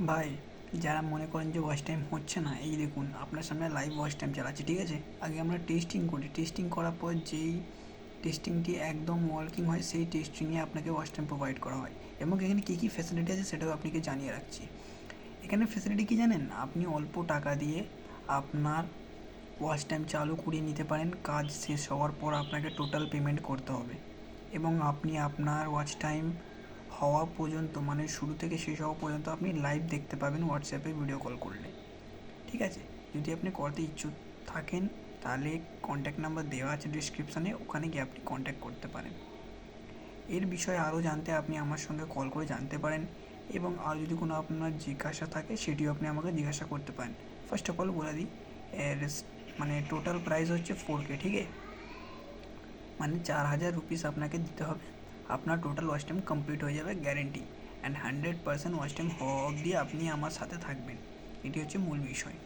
ভাই, যারা মনে করেন যে ওয়াচ টাইম হচ্ছে না, এই দেখুন আপনার সামনে লাইভ ওয়াচ টাইম চালাচ্ছে, ঠিক আছে? আগে আমরা টেস্টিং করি, টেস্টিং করার পর যেই টেস্টিংটি একদম ওয়ার্কিং হয় সেই টেস্টিংয়ে আপনাকে ওয়াচ টাইম প্রোভাইড করা হয়। এবং এখানে কী কী ফ্যাসিলিটি আছে সেটাও আপনাকে জানিয়ে রাখছি। এখানে ফ্যাসিলিটি কী জানেন? আপনি অল্প টাকা দিয়ে আপনার ওয়াচ টাইম চালু করিয়ে নিতে পারেন। কাজ শেষ হওয়ার পর আপনাকে টোটাল পেমেন্ট করতে হবে এবং আপনি আপনার ওয়াচ টাইম হওয়া পর্যন্ত, মানে শুরু থেকে শেষ হওয়া পর্যন্ত আপনি লাইভ দেখতে পাবেন হোয়াটসঅ্যাপে ভিডিও কল করলে, ঠিক আছে? যদি আপনি করতে ইচ্ছুক থাকেন তাহলে কন্ট্যাক্ট নাম্বার দেওয়া আছে ডিসক্রিপশানে, ওখানে গিয়ে আপনি কন্ট্যাক্ট করতে পারেন। এর বিষয়ে আরও জানতে আপনি আমার সঙ্গে কল করে জানতে পারেন এবং আর যদি কোনো আপনার জিজ্ঞাসা থাকে সেটিও আপনি আমাকে জিজ্ঞাসা করতে পারেন। ফার্স্ট অফ অল বলে দিই, এর মানে টোটাল প্রাইস হচ্ছে 4K, ঠিক আছে? মানে 4000 রুপিস আপনাকে দিতে হবে, আপনার টোটাল ওয়াচ টাইম কমপ্লিট হয়ে যাবে, গ্যারেন্টি। অ্যান্ড 100% ওয়াচ টাইম হওয়া অবধি আপনি আমার সাথে থাকবেন, এটি হচ্ছে মূল বিষয়।